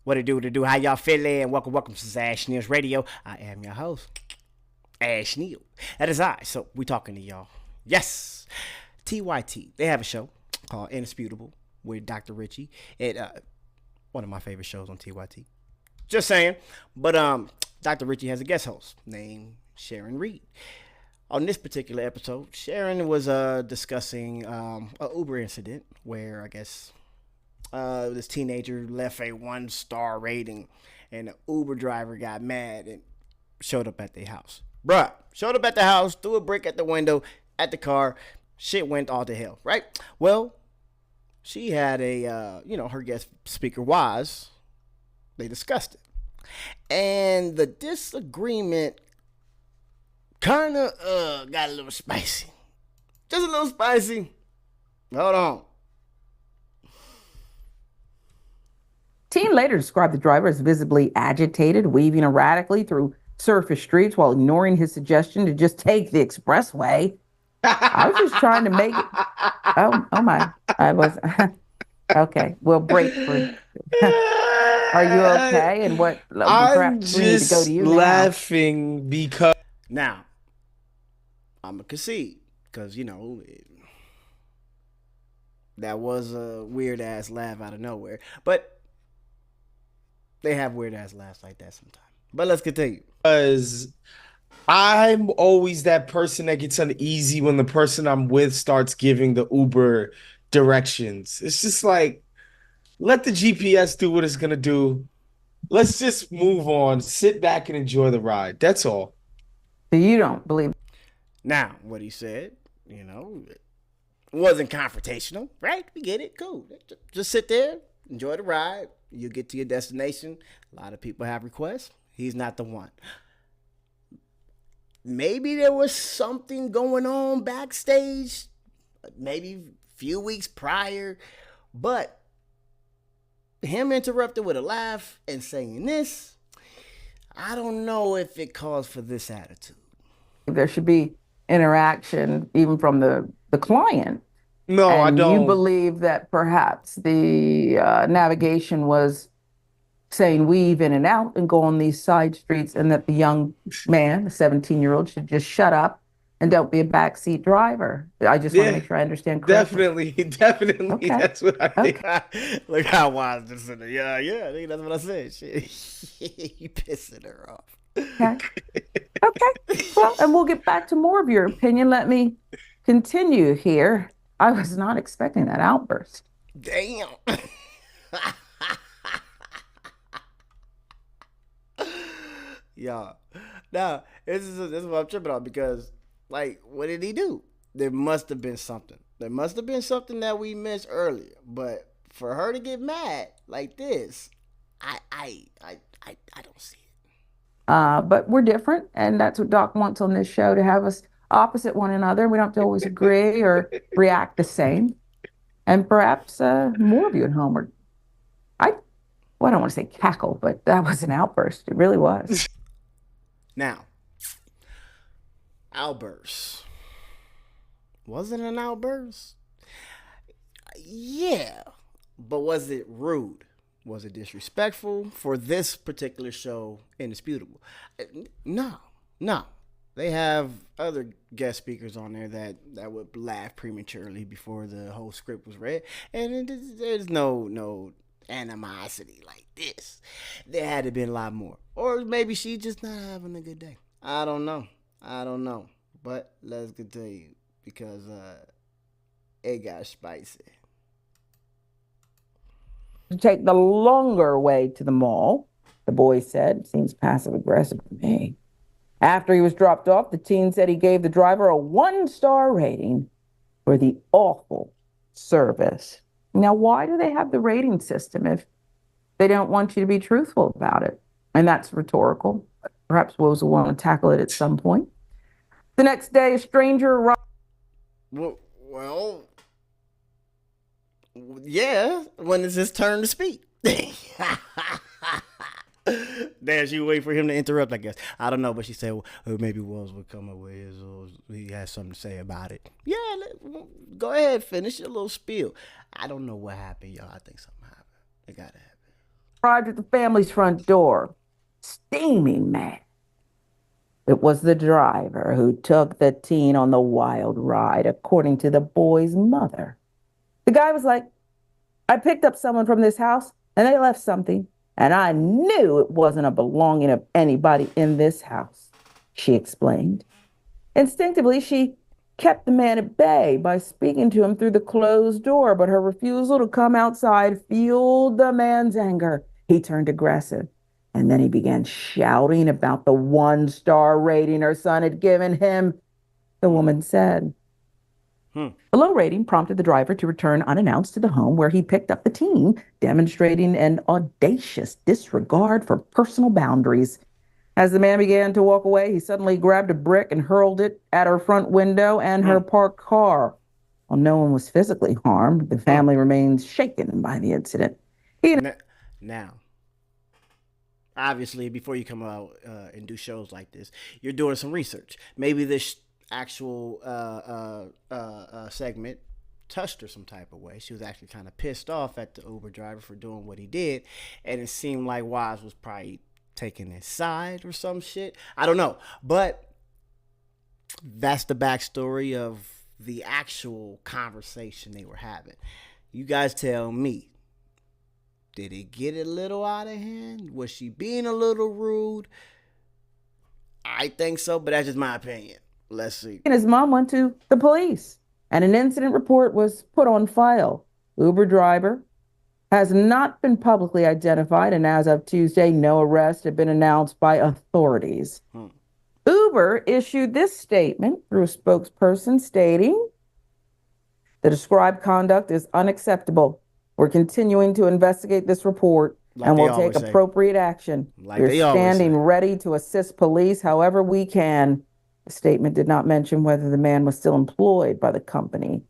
What it do, what it do, how y'all feeling? Welcome to Ash News Radio. I am your host, Ash Neal. That is I, so we talking to y'all. Yes, TYT. They have a show called Indisputable with Dr. Richie. One of my favorite shows on TYT. Just saying. But Dr. Richie has a guest host named Sharon Reed. On this particular episode, Sharon was discussing a Uber incident where I guess this teenager left a 1-star rating, and the Uber driver got mad and showed up at their house. Bruh, showed up at the house, threw a brick at the window, at the car. Shit went all to hell, right? Well, she had her guest speaker was. They discussed it. And the disagreement kind of got a little spicy. Just a little spicy. Hold on. Teen later described the driver as visibly agitated, weaving erratically through surface streets while ignoring his suggestion to just take the expressway. I was just trying to make it. Oh my. I was. Okay, we'll break for. Are you okay? And what? I'm Perhaps we need to go to you laughing because now I'm gonna concede because that was a weird ass laugh out of nowhere, but they have weird ass laughs like that sometimes. But let's continue. I'm always that person that gets uneasy when the person I'm with starts giving the Uber directions. It's just like, let the GPS do what it's gonna do. Let's just move on, sit back and enjoy the ride. That's all. So you don't believe. Now, what he said, it wasn't confrontational, right? We get it, cool. Just sit there, enjoy the ride. You get to your destination. A lot of people have requests. He's not the one. Maybe there was something going on backstage, maybe a few weeks prior, but him interrupting with a laugh and saying this, I don't know if it calls for this attitude. There should be interaction even from the client. No, I And don't. you believe that perhaps the navigation was saying weave in and out and go on these side streets, and that the young man, the 17-year-old, should just shut up and don't be a backseat driver. I just want to make sure I understand correctly. Definitely. Okay. That's what I think. Look how wise this is. Yeah, I think that's what I said. Shit. You pissing her off. Okay. Okay. Well, and we'll get back to more of your opinion. Let me continue here. I was not expecting that outburst. Damn. Yeah. Now, this is what I'm tripping on because, what did he do? There must have been something. There must have been something that we missed earlier. But for her to get mad like this, I don't see it. But we're different, and that's what Doc wants on this show, to have us opposite one another. We don't have to always agree or react the same. And perhaps more of you at home are, I don't want to say cackle, but that was an outburst. It really was. Now, outburst. Was it an outburst? Yeah. But was it rude? Was it disrespectful for this particular show, Indisputable? No. They have other guest speakers on there that would laugh prematurely before the whole script was read. And there's no animosity like this. There had to be a lot more. Or maybe she just not having a good day. I don't know. But let's continue because it got spicy. To take the longer way to the mall, the boy said. Seems passive aggressive to me. After he was dropped off, the teen said he gave the driver a 1-star rating for the awful service. Now, why do they have the rating system if they don't want you to be truthful about it? And that's rhetorical. Perhaps Woz will want to tackle it at some point. The next day, a stranger arrived. Well, yeah, when it's his turn to speak. Then she wait for him to interrupt, I guess. I don't know, but she said, well, maybe Wells would come up with his, or he has something to say about it. Yeah, go ahead, finish your little spiel. I don't know what happened, y'all. I think something happened. It gotta happen. arrived at the family's front door, steaming mad. It was the driver who took the teen on the wild ride, according to the boy's mother. The guy was like, I picked up someone from this house and they left something, and I knew it wasn't a belonging of anybody in this house, she explained. Instinctively, she kept the man at bay by speaking to him through the closed door, but her refusal to come outside fueled the man's anger. He turned aggressive, and then he began shouting about the 1-star rating her son had given him, the woman said. The low rating prompted the driver to return unannounced to the home where he picked up the teen, demonstrating an audacious disregard for personal boundaries. As the man began to walk away, he suddenly grabbed a brick and hurled it at her front window and her parked car. While no one was physically harmed, the family remains shaken by the incident. Now, obviously, before you come out and do shows like this, you're doing some research. Maybe this actual segment touched her some type of way. She was actually kind of pissed off at the Uber driver for doing what he did, and it seemed like Waz was probably taking his side or some shit. I don't know, but that's the backstory of the actual conversation they were having. You guys tell me, did it get a little out of hand? Was she being a little rude? I think so, but that's just my opinion. Let's see. And his mom went to the police, and an incident report was put on file. Uber driver has not been publicly identified, and as of Tuesday, no arrest had been announced by authorities. Uber issued this statement through a spokesperson stating, the described conduct is unacceptable. We're continuing to investigate this report and will take appropriate action. We're standing ready to assist police however we can. The statement did not mention whether the man was still employed by the company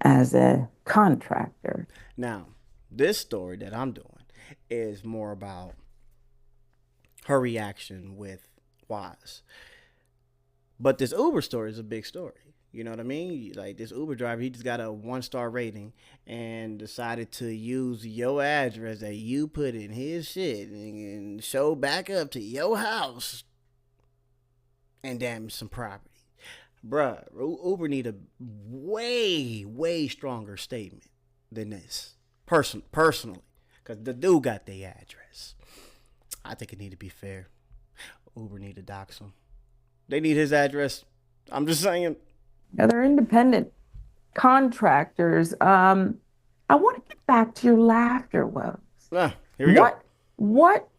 as a contractor. Now, this story that I'm doing is more about her reaction with Waz. But this Uber story is a big story. You know what I mean? Like, this Uber driver, he just got a 1-star rating and decided to use your address that you put in his shit and show back up to your house and damage some property. Bruh, Uber need a way stronger statement than this. Personally. Because the dude got their address. I think it need to be fair. Uber need to dox him. They need his address. I'm just saying. Now, they're independent contractors. I want to get back to your laughter, Woes. Here we go. What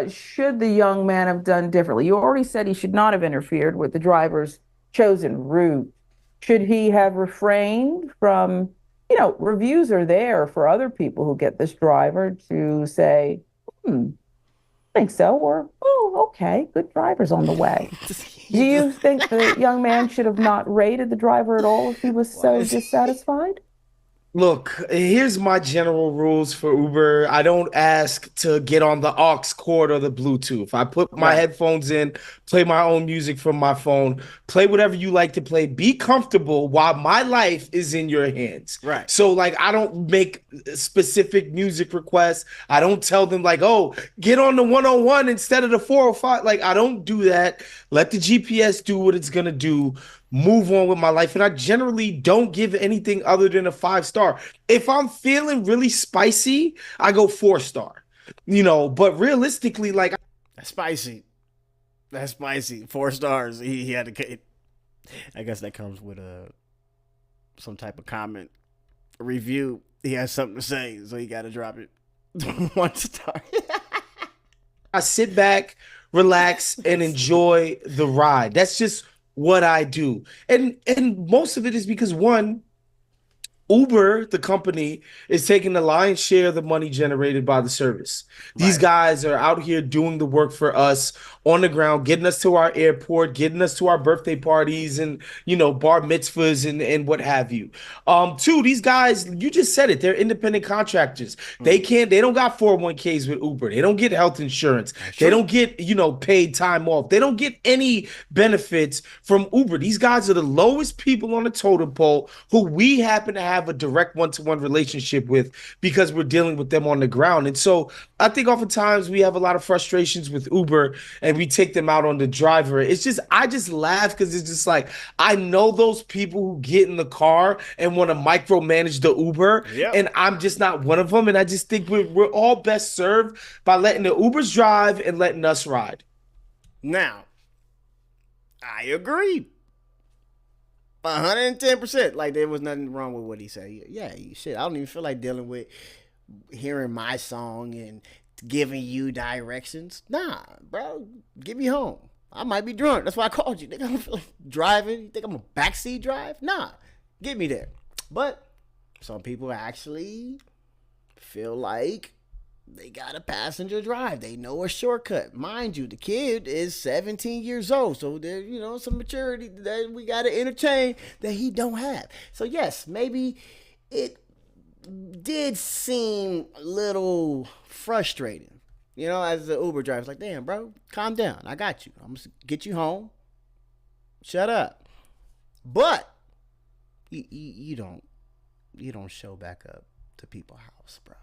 should the young man have done differently? You already said he should not have interfered with the driver's chosen route. Should he have refrained from, reviews are there for other people who get this driver to say, I think so, or, oh, okay, good driver's on the way. Do you think the young man should have not rated the driver at all if he was so dissatisfied? Look, here's my general rules for Uber. I don't ask to get on the aux cord or the Bluetooth. I put my headphones in, play my own music from my phone, play whatever you like to play. Be comfortable while my life is in your hands. Right. So, I don't make specific music requests. I don't tell them, oh, get on the 101 instead of the 405. I don't do that. Let the GPS do what it's going to do. Move on with my life. And I generally don't give anything other than a 5-star. If I'm feeling really spicy, I go 4-star. But realistically, That's spicy. 4 stars. He had to. I guess that comes with some type of comment, a review. He has something to say, so he got to drop it. 1 star. I sit back, relax, and enjoy the ride. That's just what I do. And most of it is because, one, Uber, the company, is taking the lion's share of the money generated by the service. These guys are out here doing the work for us on the ground, getting us to our airport, getting us to our birthday parties and, bar mitzvahs and what have you. 2, these guys, you just said it, they're independent contractors. They don't got 401ks with Uber. They don't get health insurance. They don't get, paid time off. They don't get any benefits from Uber. These guys are the lowest people on the totem pole who we happen to have have a direct one-to-one relationship with because we're dealing with them on the ground. And so I think oftentimes we have a lot of frustrations with Uber and we take them out on the driver. It's just, I just laugh because it's just like, I know those people who get in the car and want to micromanage the Uber, Yep. and I'm just not one of them. And I just think we're all best served by letting the Ubers drive and letting us ride. Now, I agree. 110%. Like, there was nothing wrong with what he said. Yeah, shit. I don't even feel like dealing with hearing my song and giving you directions. Nah, bro. Get me home. I might be drunk. That's why I called you. Think I'm driving? You think I'm a backseat drive? Nah. Get me there. But some people actually feel like they got a passenger drive. They know a shortcut. Mind you, the kid is 17 years old. So there's, some maturity that we got to entertain that he don't have. So yes, maybe it did seem a little frustrating. As the Uber driver, it's like, damn, bro, calm down. I got you. I'm going to get you home. Shut up. But you don't show back up to people's house, bro.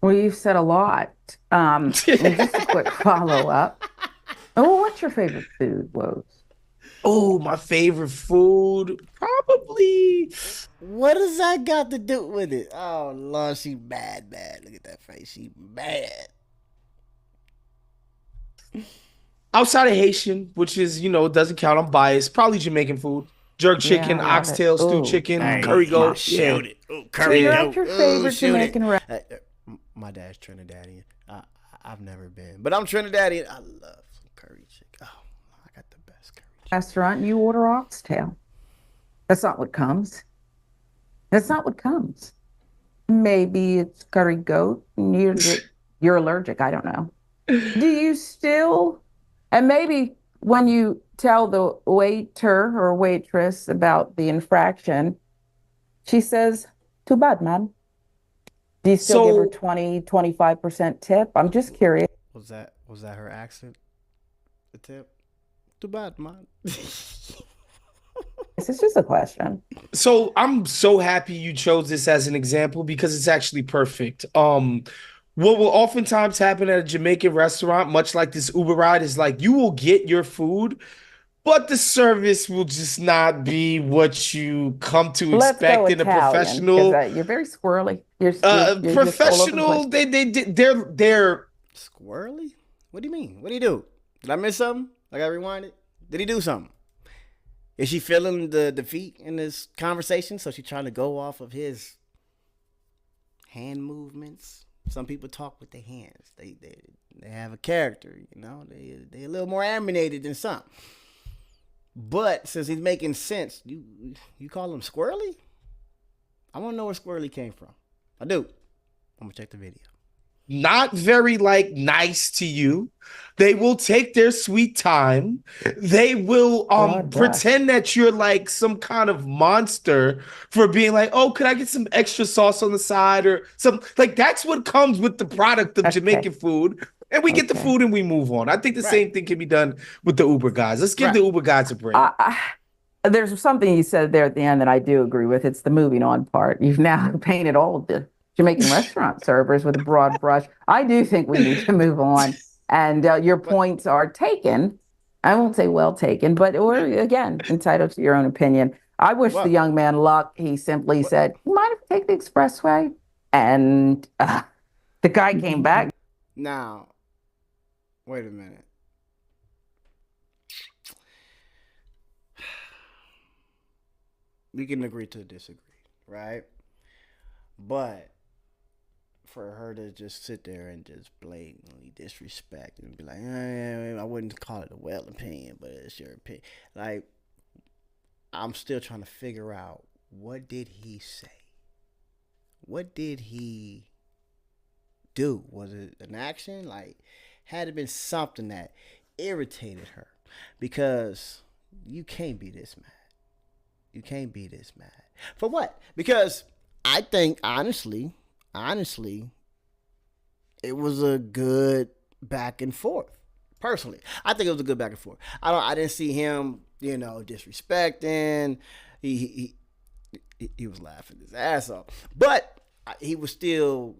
Well, you've said a lot. And just a quick follow-up. Oh, what's your favorite food, Woes? Oh, my favorite food, probably. What does that got to do with it? Oh, Lord, she bad. Look at that face. She bad. Outside of Haitian, which is, doesn't count. I'm biased. Probably Jamaican food. Jerk chicken, Yeah, I love oxtail, it. stew Ooh, chicken, nice. curry goat. Shoot Yeah. it. Ooh, curry You're goat. at your favorite shoot it. Jamaican restaurant. My dad's Trinidadian. I've never been, but I'm Trinidadian. I love some curry chicken. Oh, I got the best curry chicken. Restaurant, you order oxtail. That's not what comes. That's not what comes. Maybe it's curry goat. And you're allergic. I don't know. Do you still? And maybe when you tell the waiter or waitress about the infraction, she says, "Too bad, man." Do you still give her 20, 25% tip? I'm just curious. Was that her accent? The tip? Too bad, man. This is just a question. So I'm so happy you chose this as an example because it's actually perfect. What will oftentimes happen at a Jamaican restaurant, much like this Uber ride, is like you will get your food, but the service will just not be what you come to expect in a professional. You're very squirrely. You're just all over the professional. place. They're Squirrely? What do you mean? What did he do? Did I miss something? I got rewinded. Did he do something? Is she feeling the defeat in this conversation? So she's trying to go off of his hand movements. Some people talk with their hands. They have a character, They a little more animated than some. But since he's making sense, you call him squirrely? I want to know where squirrely came from. I do. I'm gonna check the video. not very nice to you. They will take their sweet time. They will pretend that you're like some kind of monster for being like, oh, could I get some extra sauce on the side or some that's what comes with the product of Jamaican food. And we get the food and we move on. I think the same thing can be done with the Uber guys. Let's give the Uber guys a break. There's something you said there at the end that I do agree with. It's the moving on part. You've now painted all of the Jamaican restaurant servers with a broad brush. I do think we need to move on. And your points are taken. I won't say well taken, but we're, again, entitled to your own opinion. I wish the young man luck. He simply said, you mind if I take the expressway? And the guy came back. Now, wait a minute. We can agree to disagree, right? But for her to just sit there and just blatantly disrespect and be like, I wouldn't call it a well opinion, but it's your opinion. Like, I'm still trying to figure out, what did he say? What did he do? Was it an action? Had it been something that irritated her? Because you can't be this mad. You can't be this mad. For what? Because I think, honestly, it was a good back and forth. Personally, I think it was a good back and forth. I didn't see him, disrespecting, he was laughing his ass off, but he was still,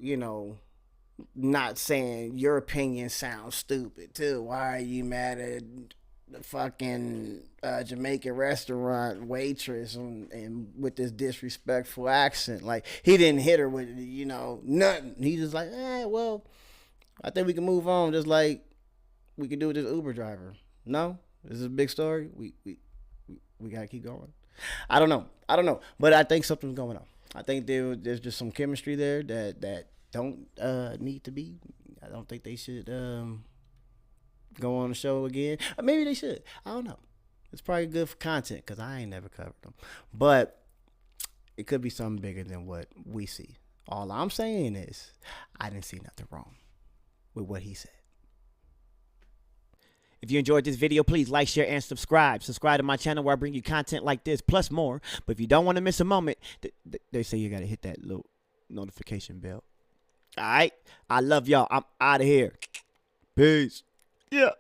not saying your opinion sounds stupid too. Why are you mad at the fucking Jamaican restaurant waitress and with this disrespectful accent? Like, he didn't hit her with nothing. He just like, well, I think we can move on, just like we can do with this Uber driver. No, this is a big story. We gotta keep going. I don't know, but I think something's going on. I think there's just some chemistry there that don't need to be. I don't think they should go on the show again. Or maybe they should. I don't know. It's probably good for content because I ain't never covered them. But it could be something bigger than what we see. All I'm saying is I didn't see nothing wrong with what he said. If you enjoyed this video, please like, share, and subscribe. Subscribe to my channel where I bring you content like this, plus more. But if you don't want to miss a moment, they say you got to hit that little notification bell. All right? I love y'all. I'm out of here. Peace. Yeah.